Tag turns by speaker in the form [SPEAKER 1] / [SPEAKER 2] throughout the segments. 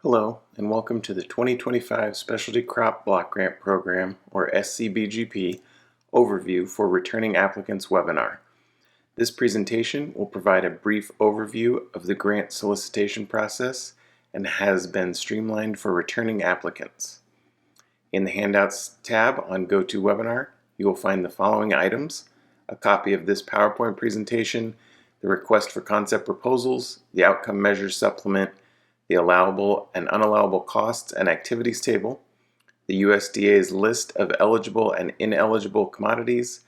[SPEAKER 1] Hello, and welcome to the 2025 Specialty Crop Block Grant Program, or SCBGP, Overview for Returning Applicants webinar. This presentation will provide a brief overview of the grant solicitation process and has been streamlined for returning applicants. In the Handouts tab on GoToWebinar, you will find the following items: a copy of this PowerPoint presentation, the request for concept proposals, the outcome measures supplement, the allowable and unallowable costs and activities table, the USDA's list of eligible and ineligible commodities,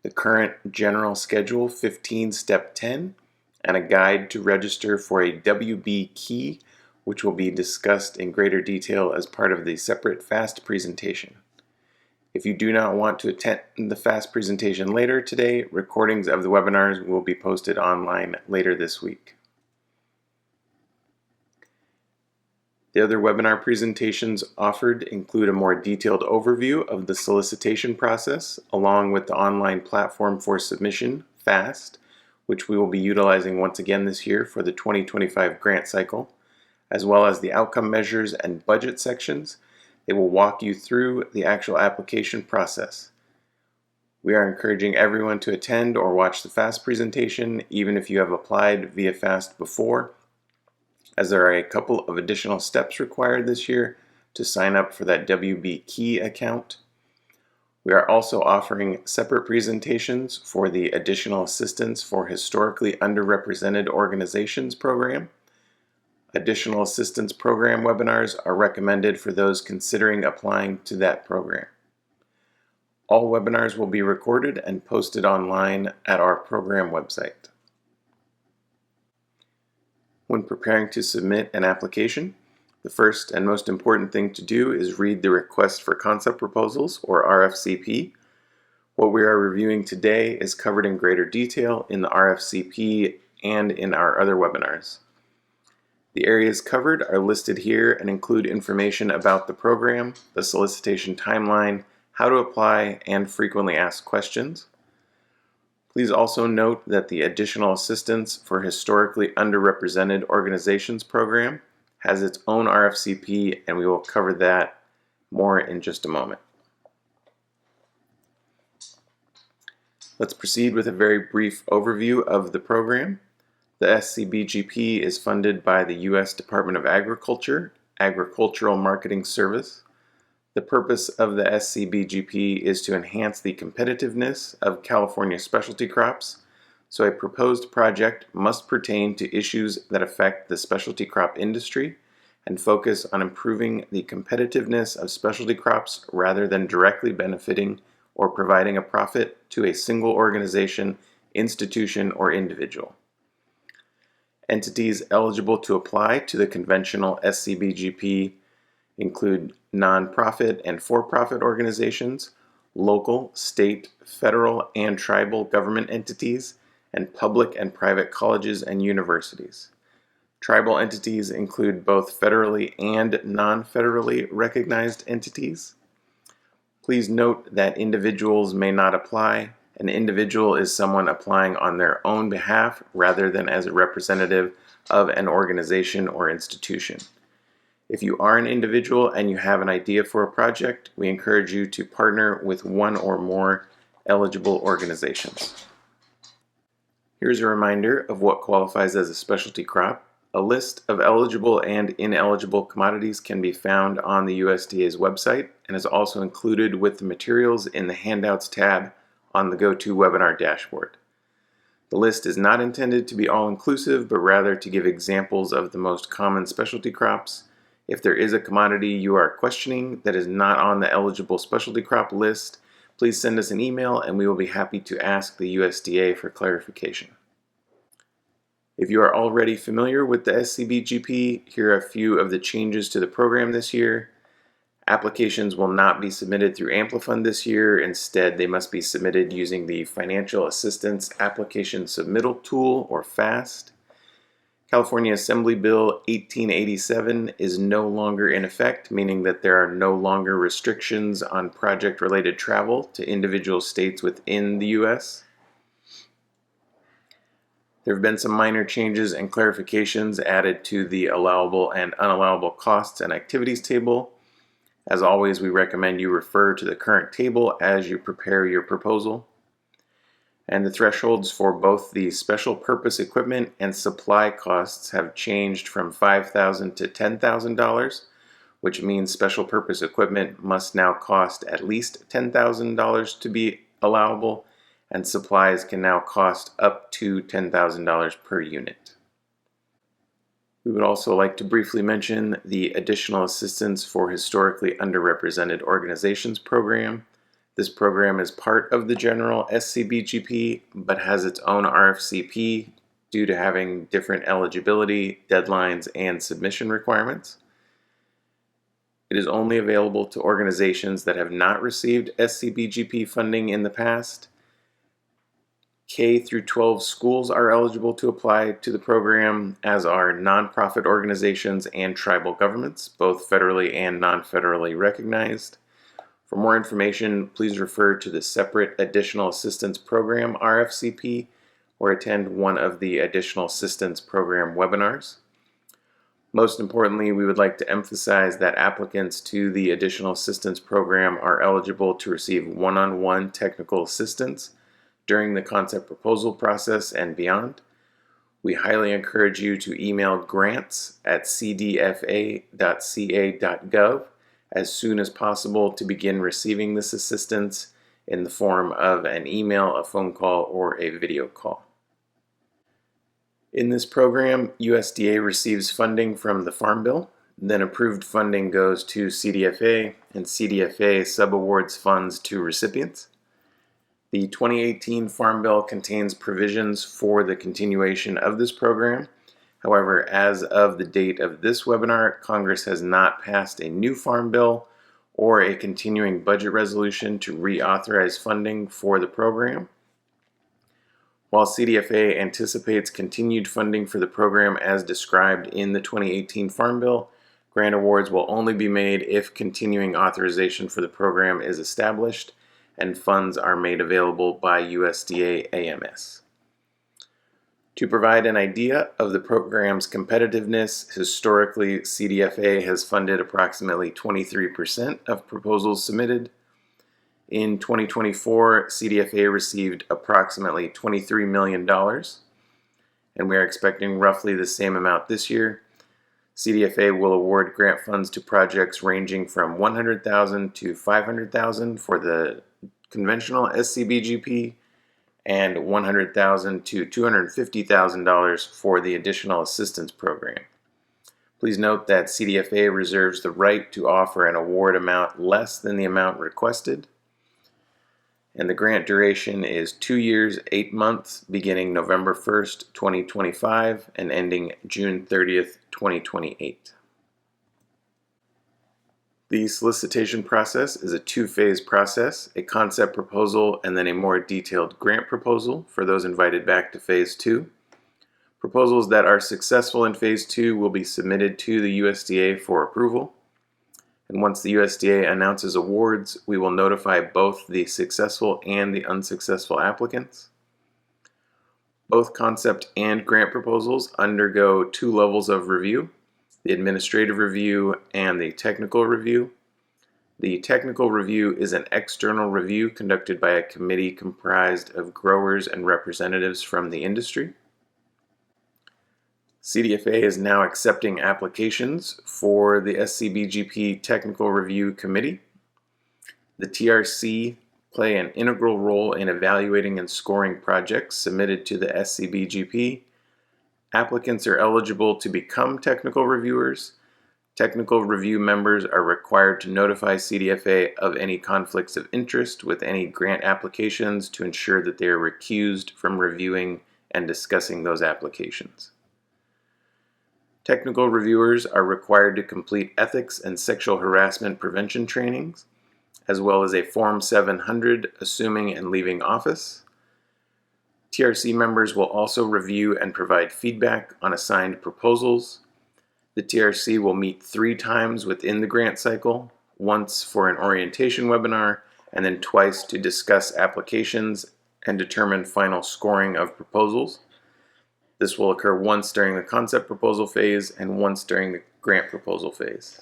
[SPEAKER 1] the current general schedule 15 step 10, and a guide to register for a WB key, which will be discussed in greater detail as part of the separate FAST presentation. If you do not want to attend the FAST presentation later today, recordings of the webinars will be posted online later this week. The other webinar presentations offered include a more detailed overview of the solicitation process, along with the online platform for submission, FAST, which we will be utilizing once again this year for the 2025 grant cycle, as well as the outcome measures and budget sections. They will walk you through the actual application process. We are encouraging everyone to attend or watch the FAST presentation, even if you have applied via FAST before, as there are a couple of additional steps required this year to sign up for that WB Key account. We are also offering separate presentations for the Additional Assistance for Historically Underrepresented Organizations program. Additional Assistance program webinars are recommended for those considering applying to that program. All webinars will be recorded and posted online at our program website. When preparing to submit an application, the first and most important thing to do is read the Request for Concept Proposals, or RFCP. What we are reviewing today is covered in greater detail in the RFCP and in our other webinars. The areas covered are listed here and include information about the program, the solicitation timeline, how to apply, and frequently asked questions. Please also note that the Additional Assistance for Historically Underrepresented Organizations program has its own RFCP, and we will cover that more in just a moment. Let's proceed with a very brief overview of the program. The SCBGP is funded by the U.S. Department of Agriculture, Agricultural Marketing Service. The purpose of the SCBGP is to enhance the competitiveness of California specialty crops, so a proposed project must pertain to issues that affect the specialty crop industry and focus on improving the competitiveness of specialty crops rather than directly benefiting or providing a profit to a single organization, institution, or individual. Entities eligible to apply to the conventional SCBGP include nonprofit and for-profit organizations, local, state, federal, and tribal government entities, and public and private colleges and universities. Tribal entities include both federally and non-federally recognized entities. Please note that individuals may not apply. An individual is someone applying on their own behalf rather than as a representative of an organization or institution. If you are an individual and you have an idea for a project, we encourage you to partner with one or more eligible organizations. Here's a reminder of what qualifies as a specialty crop. A list of eligible and ineligible commodities can be found on the USDA's website and is also included with the materials in the Handouts tab on the GoToWebinar dashboard. The list is not intended to be all-inclusive, but rather to give examples of the most common specialty crops. If there is a commodity you are questioning that is not on the eligible specialty crop list, please send us an email and we will be happy to ask the USDA for clarification. If you are already familiar with the SCBGP, here are a few of the changes to the program this year. Applications will not be submitted through Amplifund this year. Instead, they must be submitted using the Financial Assistance Application Submittal Tool, or FAST. California Assembly Bill 1887 is no longer in effect, meaning that there are no longer restrictions on project-related travel to individual states within the U.S. There have been some minor changes and clarifications added to the allowable and unallowable costs and activities table. As always, we recommend you refer to the current table as you prepare your proposal. And the thresholds for both the special purpose equipment and supply costs have changed from $5,000 to $10,000, which means special purpose equipment must now cost at least $10,000 to be allowable, and supplies can now cost up to $10,000 per unit. We would also like to briefly mention the Additional Assistance for Historically Underrepresented Organizations program. This program is part of the general SCBGP, but has its own RFCP due to having different eligibility, deadlines, and submission requirements. It is only available to organizations that have not received SCBGP funding in the past. K through 12 schools are eligible to apply to the program, as are nonprofit organizations and tribal governments, both federally and non-federally recognized. For more information, please refer to the separate Additional Assistance Program RFCP or attend one of the Additional Assistance Program webinars. Most importantly, we would like to emphasize that applicants to the Additional Assistance Program are eligible to receive one-on-one technical assistance during the concept proposal process and beyond. We highly encourage you to email grants@cdfa.ca.gov as soon as possible to begin receiving this assistance in the form of an email, a phone call, or a video call. In this program, USDA receives funding from the Farm Bill, then approved funding goes to CDFA, and CDFA subawards funds to recipients. The 2018 Farm Bill contains provisions for the continuation of this program. However, as of the date of this webinar, Congress has not passed a new Farm Bill or a continuing budget resolution to reauthorize funding for the program. While CDFA anticipates continued funding for the program as described in the 2018 Farm Bill, grant awards will only be made if continuing authorization for the program is established and funds are made available by USDA AMS. To provide an idea of the program's competitiveness, historically CDFA has funded approximately 23% of proposals submitted. In 2024, CDFA received approximately $23 million, and we are expecting roughly the same amount this year. CDFA will award grant funds to projects ranging from $100,000 to $500,000 for the conventional SCBGP and $100,000 to $250,000 for the Additional Assistance Program. Please note that CDFA reserves the right to offer an award amount less than the amount requested, and the grant duration is 2 years, 8 months, beginning November 1st, 2025 and ending June 30th, 2028. The solicitation process is a two-phase process, a concept proposal and then a more detailed grant proposal for those invited back to Phase 2. Proposals that are successful in Phase 2 will be submitted to the USDA for approval. And once the USDA announces awards, we will notify both the successful and the unsuccessful applicants. Both concept and grant proposals undergo 2 levels of review: the administrative review and the technical review. The technical review is an external review conducted by a committee comprised of growers and representatives from the industry. CDFA is now accepting applications for the SCBGP Technical Review Committee. The TRC play an integral role in evaluating and scoring projects submitted to the SCBGP. Applicants are eligible to become technical reviewers. Technical review members are required to notify CDFA of any conflicts of interest with any grant applications to ensure that they are recused from reviewing and discussing those applications. Technical reviewers are required to complete ethics and sexual harassment prevention trainings, as well as a Form 700 assuming and leaving office. TRC members will also review and provide feedback on assigned proposals. The TRC will meet 3 times within the grant cycle, once for an orientation webinar, and then twice to discuss applications and determine final scoring of proposals. This will occur once during the concept proposal phase and once during the grant proposal phase.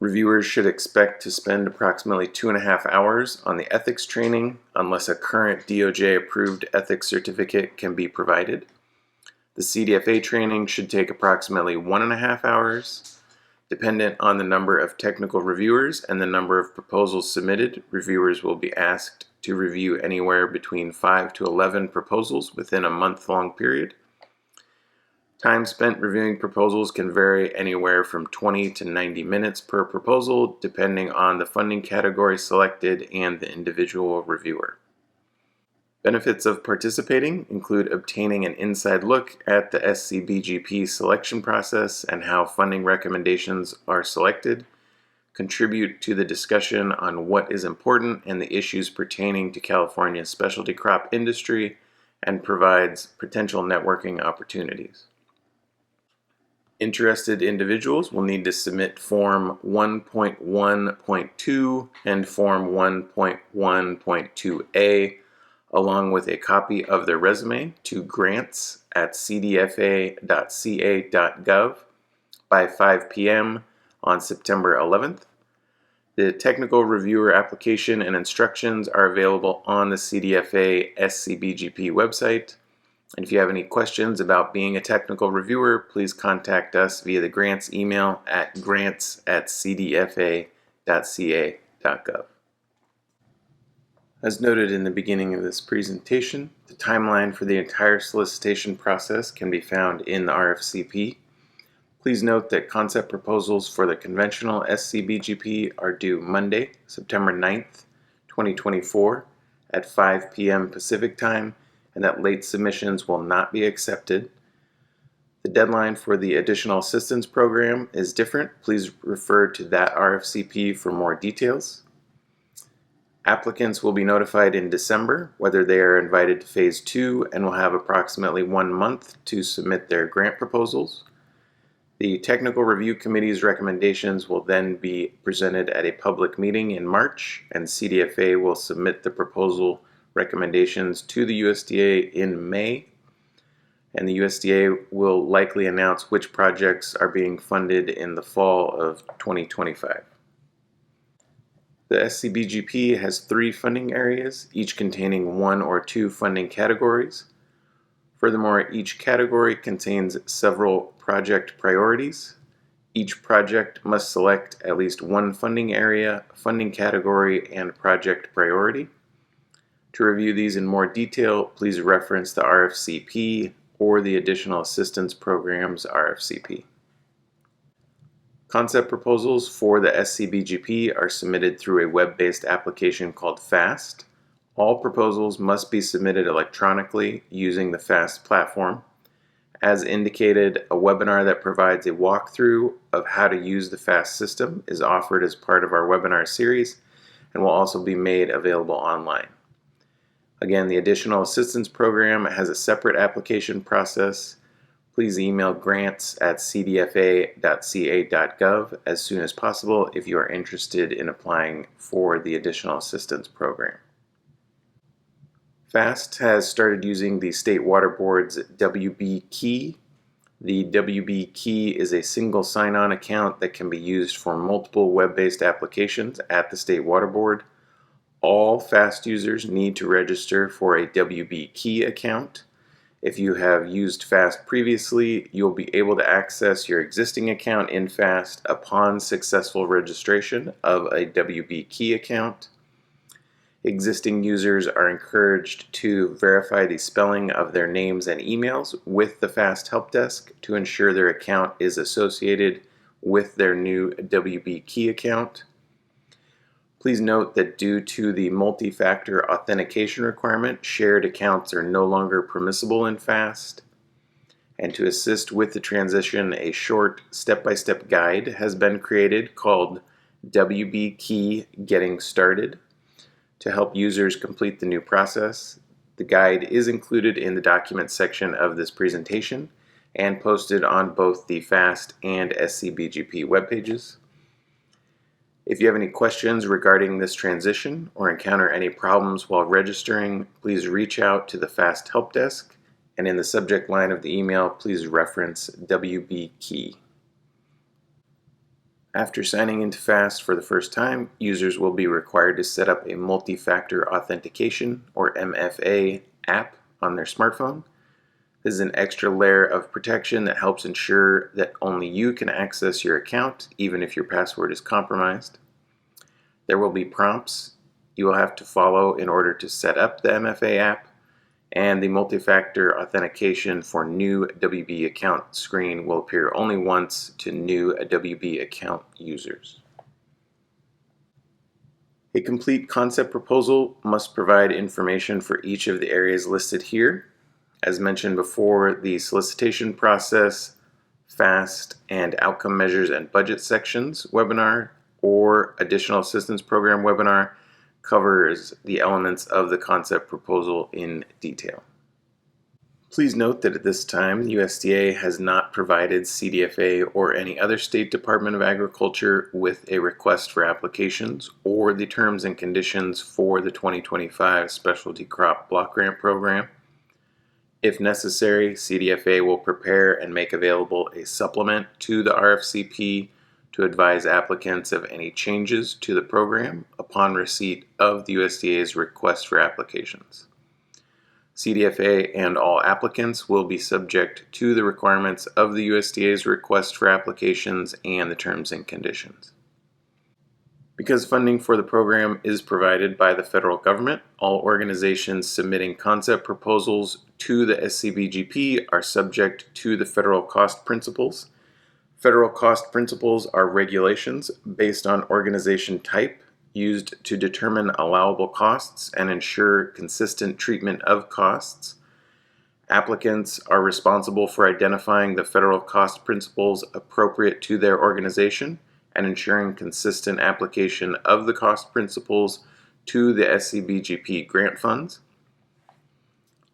[SPEAKER 1] Reviewers should expect to spend approximately 2.5 hours on the ethics training unless a current DOJ-approved ethics certificate can be provided. The CDFA training should take approximately 1.5 hours. Dependent on the number of technical reviewers and the number of proposals submitted, reviewers will be asked to review anywhere between 5 to 11 proposals within a month-long period. Time spent reviewing proposals can vary anywhere from 20 to 90 minutes per proposal, depending on the funding category selected and the individual reviewer. Benefits of participating include obtaining an inside look at the SCBGP selection process and how funding recommendations are selected, contribute to the discussion on what is important and the issues pertaining to California's specialty crop industry, and provides potential networking opportunities. Interested individuals will need to submit Form 1.1.2 and Form 1.1.2a along with a copy of their resume to grants@cdfa.ca.gov by 5 p.m. on September 11th. The technical reviewer application and instructions are available on the CDFA SCBGP website. And if you have any questions about being a technical reviewer, please contact us via the grants email at grants@cdfa.ca.gov. As noted in the beginning of this presentation, the timeline for the entire solicitation process can be found in the RFCP. Please note that concept proposals for the conventional SCBGP are due Monday, September 9th, 2024 at 5 p.m. Pacific Time, and that late submissions will not be accepted. The deadline for the Additional Assistance Program is different. Please refer to that RFCP for more details. Applicants will be notified in December whether they are invited to Phase 2 and will have approximately 1 month to submit their grant proposals. The Technical Review Committee's recommendations will then be presented at a public meeting in March, and CDFA will submit the proposal recommendations to the USDA in May, and the USDA will likely announce which projects are being funded in the fall of 2025. The SCBGP has 3 funding areas, each containing 1 or 2 funding categories. Furthermore, each category contains several project priorities. Each project must select at least 1 funding area, funding category, and project priority. To review these in more detail, please reference the RFCP or the Additional Assistance Program's RFCP. Concept proposals for the SCBGP are submitted through a web-based application called FAST. All proposals must be submitted electronically using the FAST platform. As indicated, a webinar that provides a walkthrough of how to use the FAST system is offered as part of our webinar series and will also be made available online. Again, the Additional Assistance Program has a separate application process. Please email grants@cdfa.ca.gov as soon as possible if you are interested in applying for the Additional Assistance Program. FAST has started using the State Water Board's WB Key. The WB Key is a single sign-on account that can be used for multiple web-based applications at the State Water Board. All FAST users need to register for a WB Key account. If you have used FAST previously, you'll be able to access your existing account in FAST upon successful registration of a WB Key account. Existing users are encouraged to verify the spelling of their names and emails with the FAST Help Desk to ensure their account is associated with their new WB Key account. Please note that due to the multi-factor authentication requirement, shared accounts are no longer permissible in FAST. And to assist with the transition, a short step-by-step guide has been created called WB Key Getting Started to help users complete the new process. The guide is included in the documents section of this presentation and posted on both the FAST and SCBGP web pages. If you have any questions regarding this transition or encounter any problems while registering, please reach out to the FAST Help Desk and in the subject line of the email, please reference WB key. After signing into FAST for the first time, users will be required to set up a multi-factor authentication, or MFA, app on their smartphone. This is an extra layer of protection that helps ensure that only you can access your account, even if your password is compromised. There will be prompts you will have to follow in order to set up the MFA app, and the multi-factor authentication for new WB account screen will appear only once to new WB account users. A complete concept proposal must provide information for each of the areas listed here. As mentioned before, the solicitation process, FAST, and outcome measures and budget sections webinar or additional assistance program webinar covers the elements of the concept proposal in detail. Please note that at this time, USDA has not provided CDFA or any other state Department of Agriculture with a request for applications or the terms and conditions for the 2025 Specialty Crop Block Grant Program. If necessary, CDFA will prepare and make available a supplement to the RFCP to advise applicants of any changes to the program upon receipt of the USDA's request for applications. CDFA and all applicants will be subject to the requirements of the USDA's request for applications and the terms and conditions. Because funding for the program is provided by the federal government, all organizations submitting concept proposals to the SCBGP are subject to the federal cost principles. Federal cost principles are regulations based on organization type used to determine allowable costs and ensure consistent treatment of costs. Applicants are responsible for identifying the federal cost principles appropriate to their organization and ensuring consistent application of the cost principles to the SCBGP grant funds.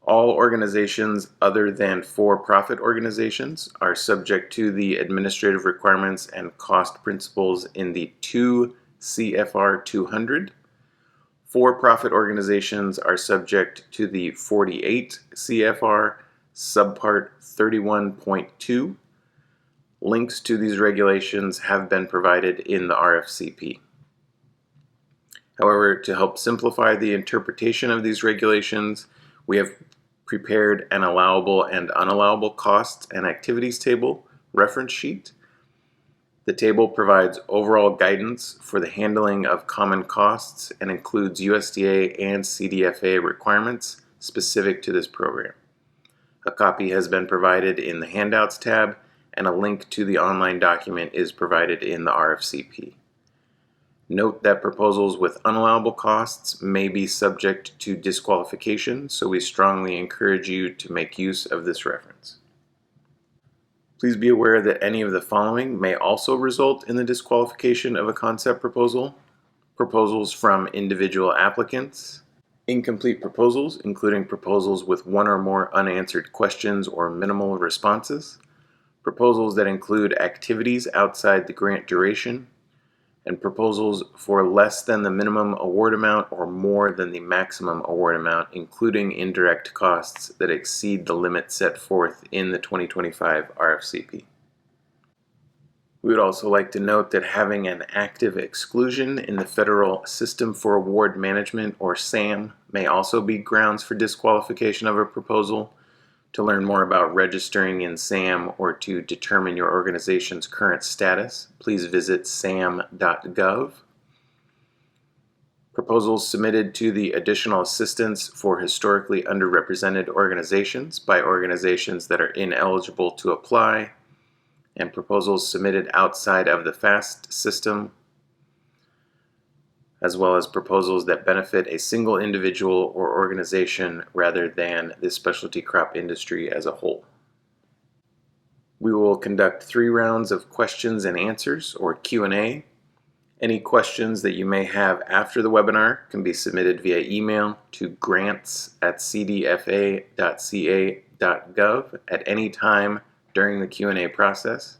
[SPEAKER 1] All organizations other than for-profit organizations are subject to the administrative requirements and cost principles in the 2 CFR 200. For-profit organizations are subject to the 48 CFR subpart 31.2. Links to these regulations have been provided in the RFCP. However, to help simplify the interpretation of these regulations, we have prepared an allowable and unallowable costs and activities table reference sheet. The table provides overall guidance for the handling of common costs and includes USDA and CDFA requirements specific to this program. A copy has been provided in the Handouts tab, and a link to the online document is provided in the RFCP. Note that proposals with unallowable costs may be subject to disqualification, so we strongly encourage you to make use of this reference. Please be aware that any of the following may also result in the disqualification of a concept proposal: proposals from individual applicants, incomplete proposals, including proposals with one or more unanswered questions or minimal responses, proposals that include activities outside the grant duration, and proposals for less than the minimum award amount or more than the maximum award amount, including indirect costs that exceed the limit set forth in the 2025 RFCP. We would also like to note that having an active exclusion in the Federal System for Award Management, or SAM, may also be grounds for disqualification of a proposal. To learn more about registering in SAM or to determine your organization's current status, please visit sam.gov. Proposals submitted to the Additional Assistance for Historically Underrepresented Organizations by organizations that are ineligible to apply, and proposals submitted outside of the FAST system, as well as proposals that benefit a single individual or organization rather than the specialty crop industry as a whole. We will conduct 3 rounds of questions and answers, or Q&A. Any questions that you may have after the webinar can be submitted via email to grants@cdfa.ca.gov at any time during the Q&A process.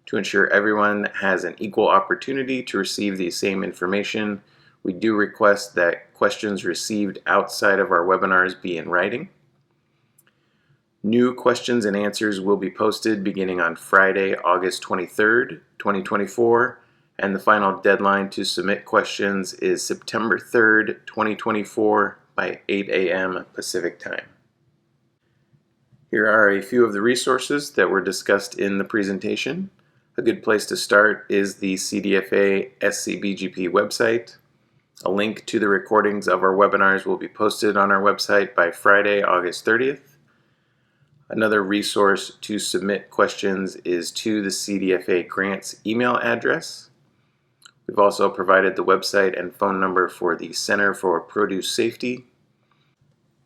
[SPEAKER 1] To ensure everyone has an equal opportunity to receive the same information, we do request that questions received outside of our webinars be in writing. New questions and answers will be posted beginning on Friday, August 23rd, 2024, and the final deadline to submit questions is September 3rd, 2024 by 8 a.m. Pacific Time. Here are a few of the resources that were discussed in the presentation. A good place to start is the CDFA SCBGP website. A link to the recordings of our webinars will be posted on our website by Friday, August 30th. Another resource to submit questions is to the CDFA grants email address. We've also provided the website and phone number for the Center for Produce Safety.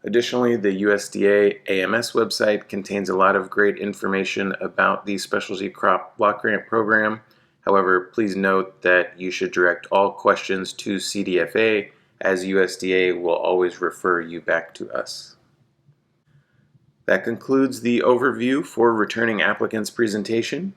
[SPEAKER 1] Additionally, the USDA AMS website contains a lot of great information about the Specialty Crop Block Grant Program. However, please note that you should direct all questions to CDFA, as USDA will always refer you back to us. That concludes the overview for returning applicants presentation.